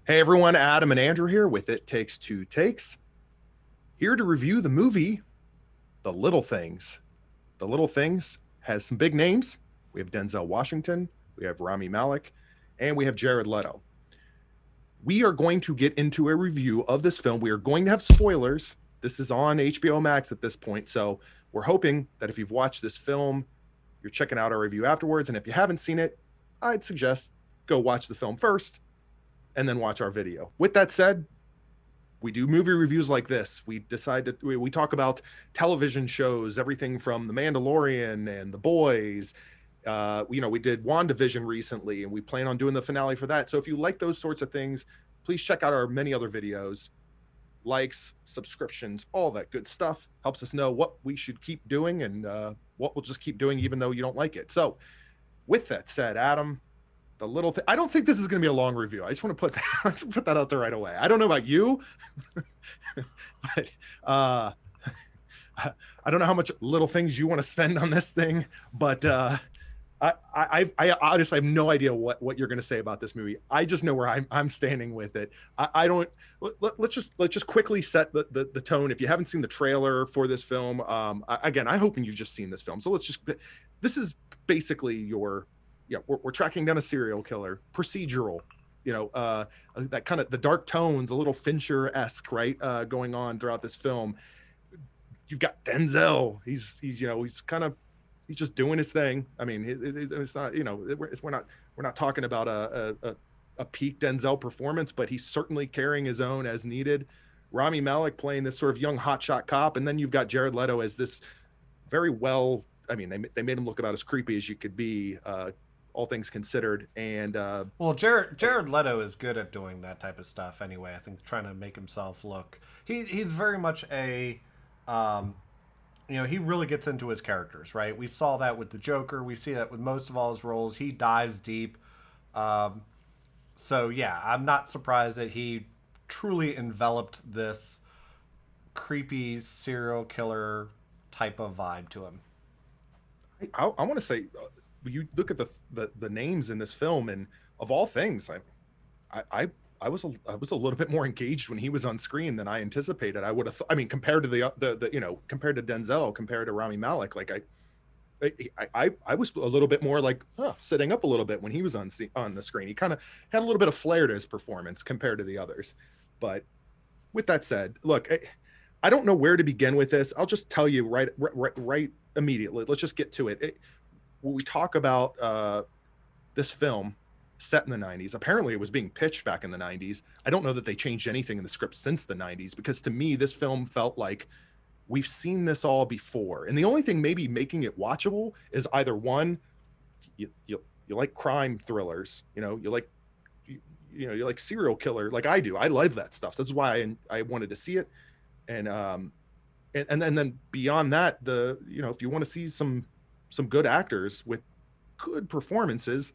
Hey everyone, Adam and Andrew here with It Takes Two Takes, here to review the movie The Little Things. The Little Things has some big names. We have Denzel Washington, we have Rami Malek, and we have Jared Leto. We are going to get into a review of this film. We are going to have spoilers. This is on HBO Max at this point, so we're hoping that if you've watched this film, you're checking out our review afterwards. And if you haven't seen it, I'd suggest go watch the film first and then watch our video. With that said, we do movie reviews like this. We talk about television shows, everything from The Mandalorian and The Boys. We did WandaVision recently, and we plan on doing the finale for that. So if you like those sorts of things, please check out our many other videos. Likes, subscriptions, all that good stuff helps us know what we should keep doing and what we'll just keep doing even though you don't like it. So with that said, Adam, the little thing. I don't think this is going to be a long review. I just want to put that out there right away. I don't know about you, but I don't know how much little things you want to spend on this thing. But I honestly have no idea what you're going to say about this movie. I just know where I'm standing with it. I don't. Let's just quickly set the tone. If you haven't seen the trailer for this film, again, I'm hoping you've just seen this film. So let's just. This is basically your. Yeah, we're tracking down a serial killer, procedural, that kind of the dark tones, a little Fincher-esque, right, going on throughout this film. You've got Denzel. He's just doing his thing. I mean, it's not, we're not talking about a peak Denzel performance, but he's certainly carrying his own as needed. Rami Malek playing this sort of young hotshot cop, and then you've got Jared Leto as this very well. I mean, they made him look about as creepy as you could be. All things considered. And well, Jared Leto is good at doing that type of stuff anyway. I think trying to make himself look he's very much a he really gets into his characters, right? We saw that with the Joker. We see that with most of all his roles. He dives deep. So yeah, I'm not surprised that he truly enveloped this creepy serial killer type of vibe to him. I want to say, you look at the names in this film, and of all things, I was a little bit more engaged when he was on screen than I anticipated. I would have. I mean, compared to compared to Denzel, compared to Rami Malek, like I was a little bit more like sitting up a little bit when he was on the screen. He kind of had a little bit of flair to his performance compared to the others. But with that said, look, I don't know where to begin with this. I'll just tell you right immediately. Let's just get to it. When we talk about this film set in the 90s, apparently it was being pitched back in the 90s. I don't know that they changed anything in the script since the 90s, because to me, this film felt like we've seen this all before. And the only thing maybe making it watchable is either one, you like crime thrillers, you like serial killer, like I do. I love that stuff. That's why I wanted to see it. And then beyond that, if you want to see some good actors with good performances,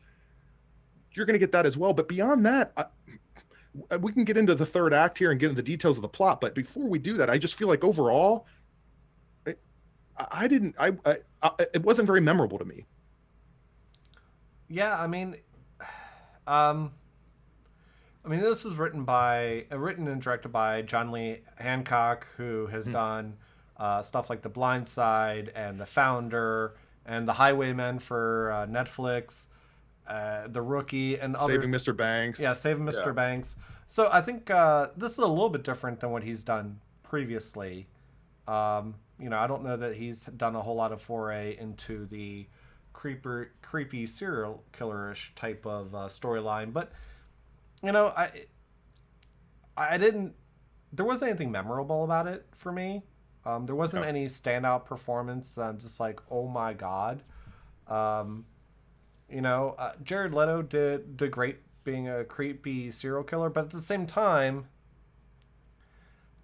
you're going to get that as well. But beyond that, we can get into the third act here and get into the details of the plot. But before we do that, I just feel like overall, it wasn't very memorable to me. Yeah, I mean, this was written and directed by John Lee Hancock, who has done stuff like The Blind Side and The Founder and The Highwaymen for Netflix, The Rookie, and others. Saving Mr. Banks. Yeah, Saving Mr. Banks. So I think this is a little bit different than what he's done previously. I don't know that he's done a whole lot of foray into the creepy serial killer-ish type of storyline, but I didn't. There wasn't anything memorable about it for me. There wasn't any standout performance that I'm just like, oh my god. Jared Leto did great being a creepy serial killer, but at the same time,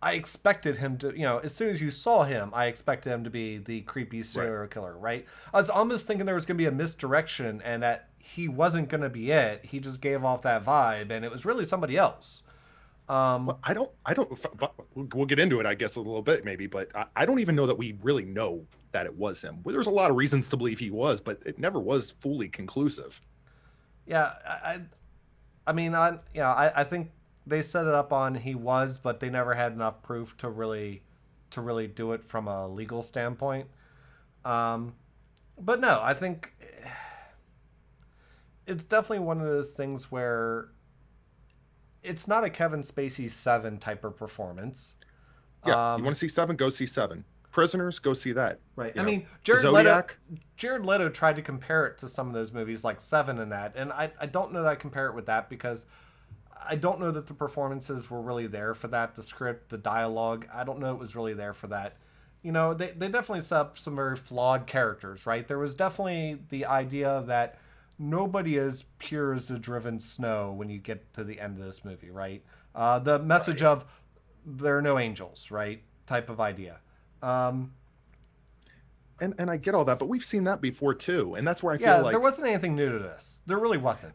I expected him to, as soon as you saw him, I expected him to be the creepy serial killer, right? I was almost thinking there was going to be a misdirection and that he wasn't going to be it. He just gave off that vibe, and it was really somebody else. Well, I don't, we'll get into it, I guess, a little bit maybe, but I don't even know that we really know that it was him. Well, there's a lot of reasons to believe he was, but it never was fully conclusive. Yeah. I think they set it up on he was, but they never had enough proof to really do it from a legal standpoint. Um, but no, I think it's definitely one of those things where it's not a Kevin Spacey Seven type of performance. Yeah, you want Um, to see Seven? Go see Seven. Prisoners? Go see that. right. You I know, mean, Jared Leto. Zodiac? Jared Leto tried to compare it to some of those movies like Seven and that, and I don't know that I compare it with that because I don't know that the performances were really there for that. The script, the dialogue, I don't know it was really there for that. You know, they definitely set up some very flawed characters, right? There was definitely the idea that nobody is pure as the driven snow when you get to the end of this movie, right? The message Right. of there are no angels, right? Type of idea. Um, And I get all that, but we've seen that before too. And that's where I feel yeah, there like wasn't anything new to this. There really wasn't.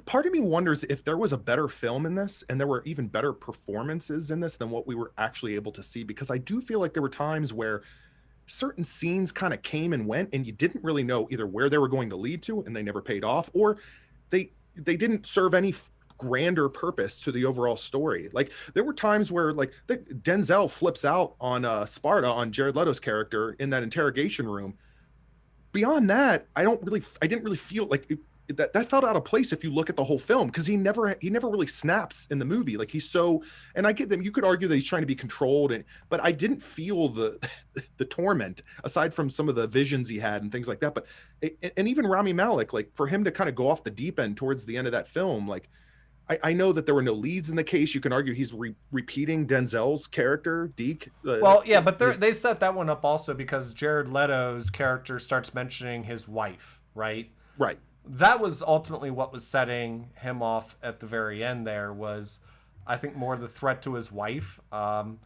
part of me wonders if there was a better film in this and there were even better performances in this than what we were actually able to see, because I do feel like there were times where certain scenes kind of came and went and you didn't really know either where they were going to lead to and they never paid off, or they didn't serve any grander purpose to the overall story. Like there were times where like Denzel flips out on Sparta, on Jared Leto's character in that interrogation room. Beyond that, I didn't really feel like that felt out of place if you look at the whole film, because he never really snaps in the movie. Like he's so, and I get them, you could argue that he's trying to be controlled, but I didn't feel the the torment aside from some of the visions he had and things like that. But and even Rami Malek, like for him to kind of go off the deep end towards the end of that film, like I know that there were no leads in the case. You can argue he's repeating Denzel's character, Deke. Well, yeah, but His they set that one up also because Jared Leto's character starts mentioning his wife, right? right. That was ultimately what was setting him off at the very end. There was, I think, more the threat to his wife.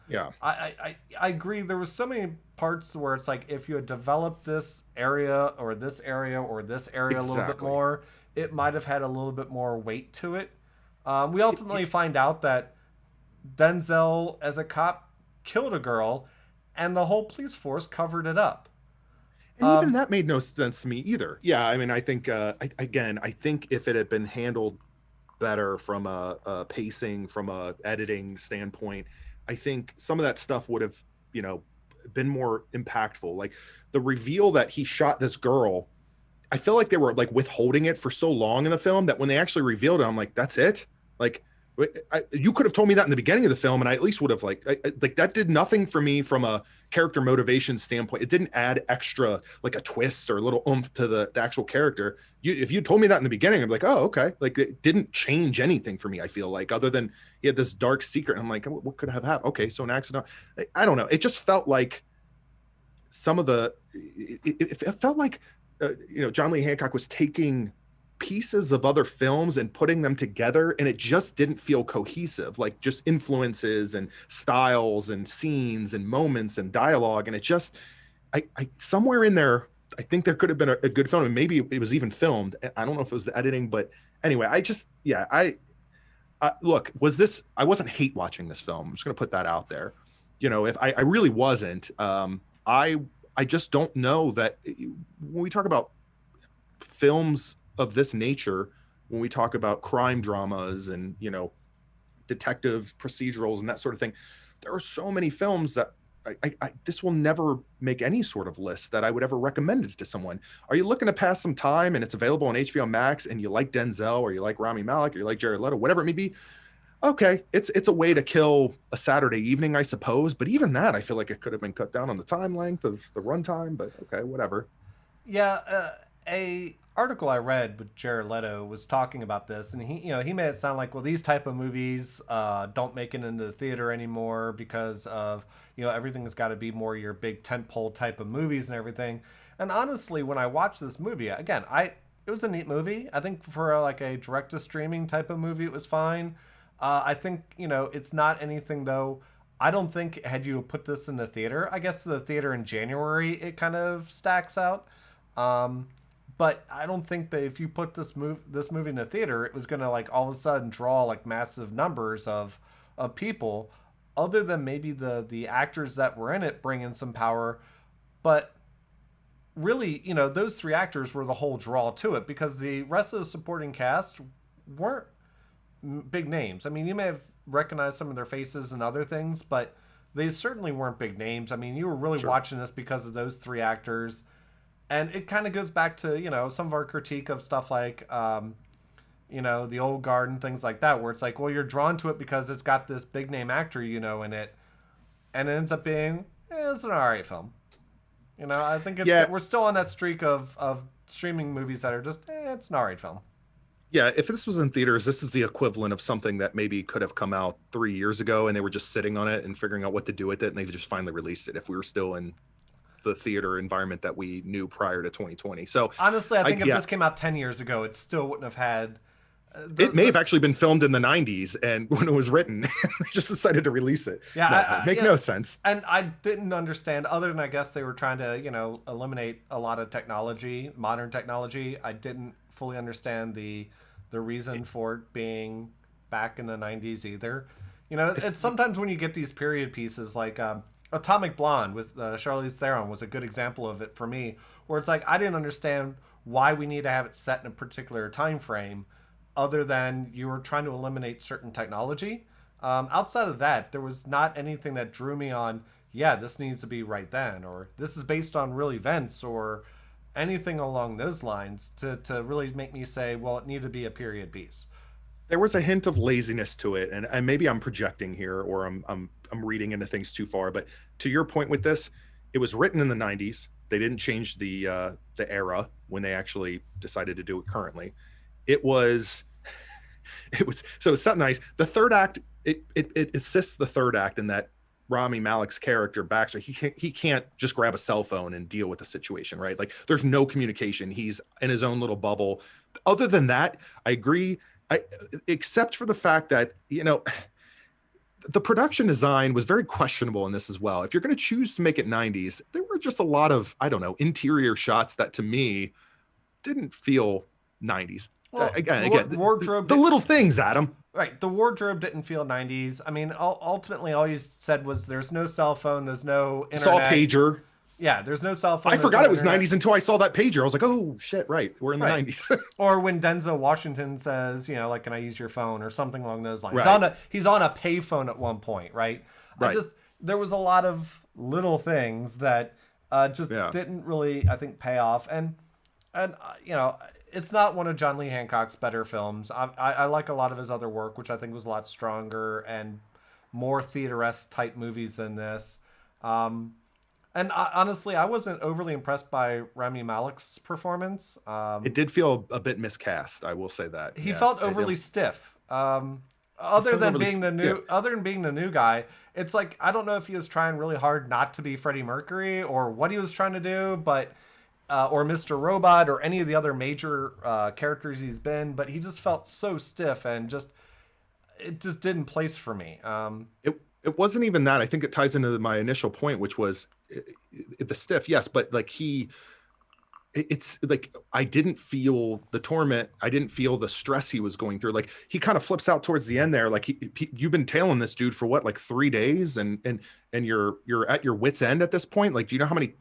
Yeah, I agree. There was so many parts where it's like if you had developed this area or this area or this area a little bit exactly. more, it might have had a little bit more weight to it. We It, it, ultimately find out that Denzel, as a cop, killed a girl, and the whole police force covered it up. and even Um, that made no sense to me either. Yeah, I mean, I think again, I think if it had been handled better from a pacing, from a editing standpoint, I think some of that stuff would have, you know, been more impactful. Like the reveal that he shot this girl, I feel like they were like withholding it for so long in the film that when they actually revealed it, I'm like, that's it. Like, you could have told me that in the beginning of the film, and I at least would have like that did nothing for me from a character motivation standpoint. It didn't add extra like a twist or a little oomph to the actual character. If you told me that in the beginning, I'm like, oh, okay. Like it didn't change anything for me. I feel like other than he had this dark secret. And I'm like, what could have happened? Okay, so an accident. I don't know. It just felt like some of it felt like John Lee Hancock was taking pieces of other films and putting them together, and it just didn't feel cohesive, like just influences and styles and scenes and moments and dialogue. And it just I somewhere in there, I think there could have been a good film, and maybe it was even filmed. I don't know if it was the editing, but anyway, I just yeah look, was this, I wasn't hate watching this film. I'm just going to put that out there. If I really wasn't, I just don't know that when we talk about films of this nature, when we talk about crime dramas and, detective procedurals and that sort of thing, there are so many films that this will never make any sort of list that I would ever recommend it to someone. Are you looking to pass some time and it's available on HBO Max and you like Denzel or you like Rami Malek or you like Jared Leto, whatever it may be? Okay, it's a way to kill a Saturday evening, I suppose. But even that, I feel like it could have been cut down on the time length of the runtime. But okay, whatever. yeah, a article I read with Jared Leto was talking about this, and he made it sound like, well, these type of movies don't make it into the theater anymore because of everything has got to be more your big tentpole type of movies and everything. And honestly, when I watched this movie again, it was a neat movie. I think for like a direct to streaming type of movie, it was fine. I think it's not anything though. I don't think had you put this in the theater, I guess the theater in January, it kind of stacks out. Um, but I don't think that if you put this movie in the theater, it was gonna like all of a sudden draw like massive numbers of people, other than maybe the actors that were in it bringing some power. But really, those three actors were the whole draw to it because the rest of the supporting cast weren't big names. I mean, you may have recognized some of their faces and other things, but they certainly weren't big names. I mean, you were really Sure. watching this because of those three actors. And it kind of goes back to, some of our critique of stuff like, the Old Guard and things like that, where it's like, well, you're drawn to it because it's got this big name actor, in it. And it ends up being, it's an all right film. I think Yeah, we're still on that streak of streaming movies that are just, it's an all right film. yeah. If this was in theaters, this is the equivalent of something that maybe could have come out 3 years ago, and they were just sitting on it and figuring out what to do with it, and they've just finally released it. If we were still in the theater environment that we knew prior to 2020, so Honestly, I think if yeah, this came out 10 years ago, it still wouldn't have had it may have actually been filmed in the 90s, and when it was written, they just decided to release it. Yeah, No, make no sense. and I didn't understand. Other than I guess they were trying to, eliminate a lot of technology, modern technology. I didn't fully understand the reason for it being back in the '90s either. It's sometimes when you get these period pieces like Atomic Blonde with Charlize Theron was a good example of it for me, where it's like I didn't understand why we need to have it set in a particular time frame other than you were trying to eliminate certain technology. Outside of that, there was not anything that drew me on, yeah, this needs to be right then, or this is based on real events, or anything along those lines to really make me say, well, it needed to be a period piece. There was a hint of laziness to it, and maybe I'm projecting here, or I'm reading into things too far. But to your point with this, it was written in the 90s. They didn't change the era when they actually decided to do it currently. It was so it's something nice. The third act, it assists the third act in that Rami Malek's character Baxter, he can't just grab a cell phone and deal with the situation, right? Like there's no communication. He's in his own little bubble. Other than that, I agree. Except for the fact that the production design was very questionable in this as well. If you're going to choose to make it 90s, there were just a lot of, I don't know, interior shots that to me didn't feel 90s. Well, Again, wardrobe the little things, Adam. right. The wardrobe didn't feel '90s. I mean, ultimately, all you said was there's no cell phone, there's no internet. Saw a pager. Yeah, there's no cell phone. I forgot no it was internet. 90s until I saw that pager. I was like, oh shit, right, we're in the Right. 90s. Or when Denzel Washington says, like, can I use your phone or something along those lines. Right. He's on a payphone at one point, right? Right. There was a lot of little things that just didn't really, I think, pay off. And it's not one of John Lee Hancock's better films. I like a lot of his other work, which I think was a lot stronger and more theater-esque type movies than this. Honestly, I wasn't overly impressed by Rami Malek's performance. It did feel a bit miscast, I will say that. He felt overly stiff. Other than being the new guy, it's like I don't know if he was trying really hard not to be Freddie Mercury or what he was trying to do, but or Mr. Robot or any of the other major characters he's been, but he just felt so stiff and it just didn't place for me. It wasn't even that. I think it ties into my initial point, which was the stiff, yes, but like it's like I didn't feel the torment. I didn't feel the stress he was going through. Like he kind of flips out towards the end there. Like you've been tailing this dude for what, like 3 days, and you're at your wit's end at this point. Like, do you know how many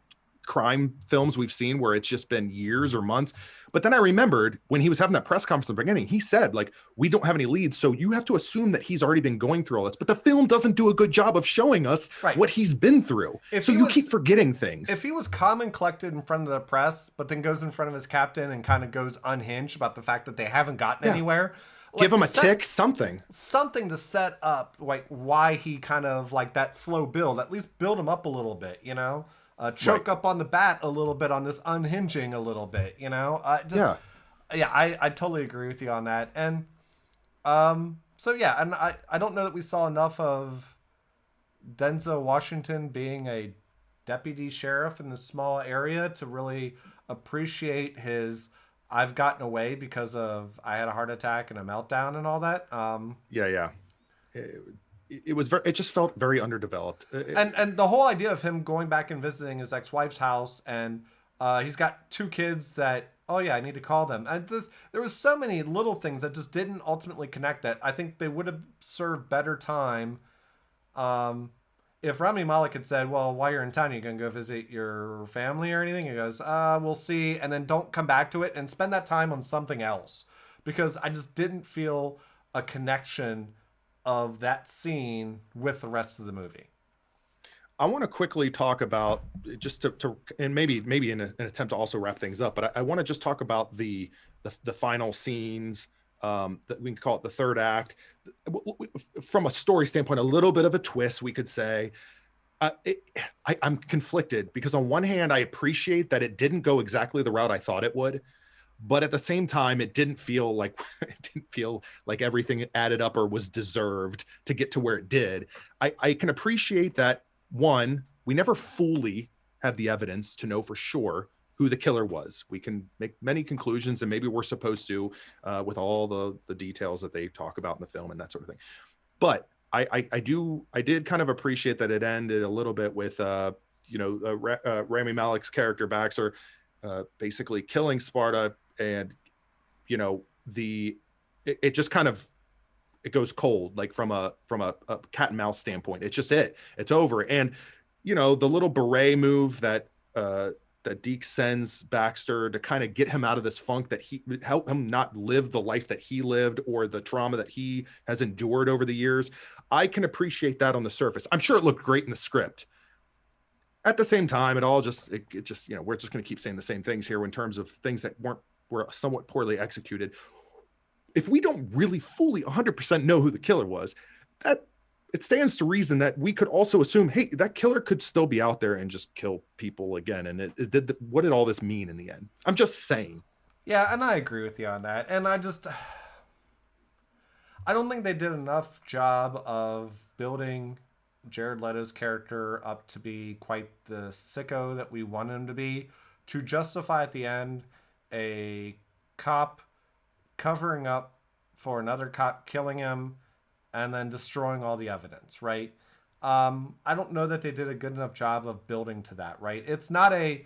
crime films we've seen where it's just been years or months? But then I remembered when he was having that press conference in the beginning, he said, like, we don't have any leads, so you have to assume that he's already been going through all this. But the film doesn't do a good job of showing us what he's been through. So you keep forgetting things. If he was calm and collected in front of the press, but then goes in front of his captain and kind of goes unhinged about the fact that they haven't gotten anywhere, give him a tick, something to set up like why he kind of like that slow build, at least build him up a little bit, choke up on the bat a little bit on this unhinging a little bit, I totally agree with you on that. And so yeah, and I don't know that we saw enough of Denzel Washington being a deputy sheriff in this small area to really appreciate his I've gotten away because of I had a heart attack and a meltdown and all that. It just felt very underdeveloped. And the whole idea of him going back and visiting his ex-wife's house, and he's got 2 kids that, oh yeah, I need to call them. And there was so many little things that just didn't ultimately connect that I think they would have served better time if Rami Malek had said, well, while you're in town, you're going to go visit your family or anything? He goes, we'll see. And then don't come back to it and spend that time on something else. Because I just didn't feel a connection of that scene with the rest of the movie. I want to quickly talk about just to and maybe in an attempt to also wrap things up, but I want to just talk about the final scenes, that we can call it the third act, from a story standpoint, a little bit of a twist, we could say. I'm conflicted because on one hand, I appreciate that it didn't go exactly the route I thought it would, but at the same time, it didn't feel like everything added up or was deserved to get to where it did. I can appreciate that. One, we never fully have the evidence to know for sure who the killer was. We can make many conclusions, and maybe we're supposed to, with all the details that they talk about in the film and that sort of thing. But I did kind of appreciate that it ended a little bit with Rami Malek's character Baxter basically killing Sparta, and it just kind of, it goes cold, like from a cat and mouse standpoint. It's over. And the little beret move that Deke sends Baxter to kind of get him out of this funk, that he help him not live the life that he lived or the trauma that he has endured over the years. I can appreciate that on the surface. I'm sure it looked great in the script. At the same time, we're just going to keep saying the same things here in terms of things that were somewhat poorly executed. If we don't really fully 100% know who the killer was, that it stands to reason that we could also assume, hey, that killer could still be out there and just kill people again. And what did all this mean in the end? I'm just saying. Yeah, and I agree with you on that. And I don't think they did enough job of building Jared Leto's character up to be quite the sicko that we want him to be, to justify at the end a cop covering up for another cop killing him and then destroying all the evidence, right? I don't know that they did a good enough job of building to that, right? It's not a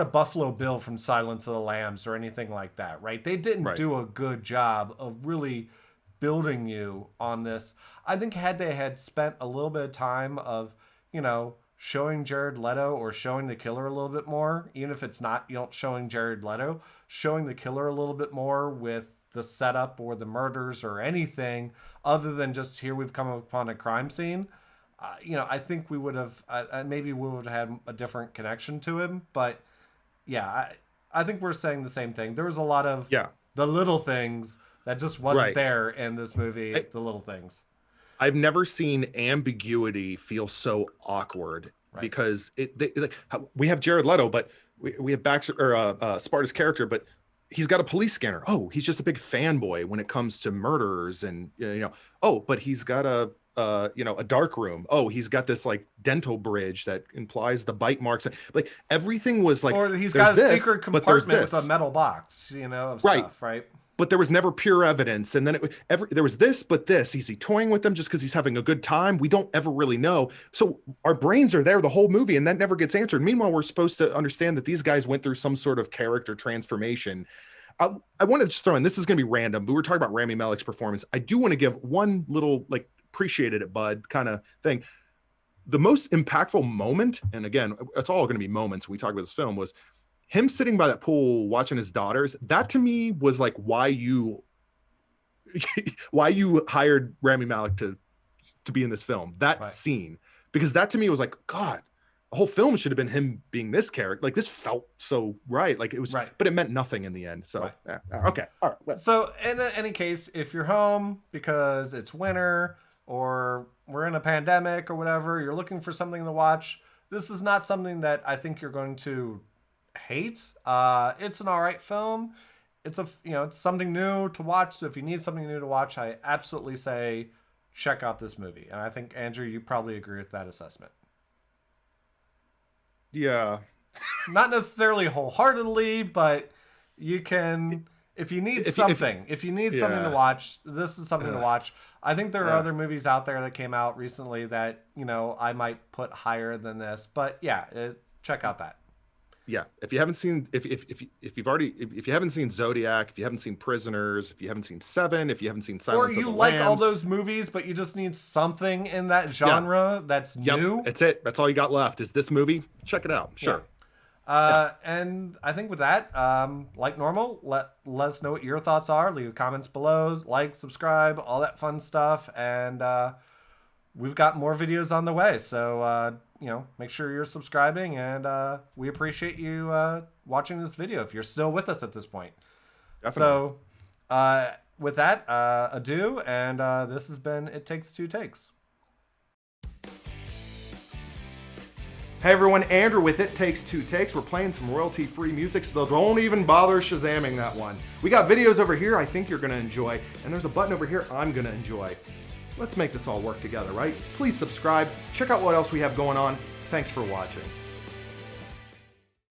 Buffalo Bill from Silence of the Lambs or anything like that, right? They didn't do a good job of really building you on this. I think had they had spent a little bit of time of, showing Jared Leto or showing the killer a little bit more, even if it's not, showing Jared Leto, showing the killer a little bit more with the setup or the murders or anything other than just, here we've come upon a crime scene. I think we would have, maybe we would have had a different connection to him. But yeah, I think we're saying the same thing. There was a lot of the little things that just wasn't there in this movie. The little things. I've never seen ambiguity feel so awkward, because we have Jared Leto, but we have Baxter or Sparta's character, but he's got a police scanner. Oh, he's just a big fanboy when it comes to murderers, and oh, but he's got a dark room. Oh, he's got this like dental bridge that implies the bite marks. Like everything was like, or he's got a secret compartment with a metal box, of stuff, right? But there was never pure evidence. And then there was this, but this. Is he toying with them just because he's having a good time? We don't ever really know. So our brains are there the whole movie, and that never gets answered. Meanwhile, we're supposed to understand that these guys went through some sort of character transformation. I want to just throw in, this is going to be random, but we're talking about Rami Malek's performance. I do want to give one little, appreciated it, bud, kind of thing. The most impactful moment, and again, it's all going to be moments when we talk about this film, was him sitting by that pool watching his daughters. That to me was like why you hired Rami Malek to be in this film. That scene, because that to me was like, God, the whole film should have been him being this character. Like, this felt so right. Like it was, but it meant nothing in the end. So okay, all right. Well. So in any case, if you're home because it's winter or we're in a pandemic or whatever, you're looking for something to watch, this is not something that I think you're going to hate. It's an all right film. It's it's something new to watch. So if you need something new to watch, I absolutely say check out this movie. And I think, Andrew, you probably agree with that assessment. Yeah. Not necessarily wholeheartedly, but you can, if you need something to watch, this is something to watch. I think there are other movies out there that came out recently that, I might put higher than this, but check out that. Yeah, if you haven't seen, if you haven't seen Zodiac, if you haven't seen Prisoners, if you haven't seen Seven, if you haven't seen Silence of the Lambs, or you like all those movies, but you just need something in that genre that's new. That's it. That's all you got left is this movie. Check it out. Sure. And I think with that, like normal, let us know what your thoughts are. Leave comments below, like, subscribe, all that fun stuff. And we've got more videos on the way. So, make sure you're subscribing. And we appreciate you watching this video if you're still with us at this point. Definitely. So, with that, adieu. And this has been It Takes Two Takes. Hey everyone, Andrew with It Takes Two Takes. We're playing some royalty-free music, so don't even bother Shazamming that one. We got videos over here I think you're going to enjoy, and there's a button over here I'm going to enjoy. Let's make this all work together, right? Please subscribe. Check out what else we have going on. Thanks for watching.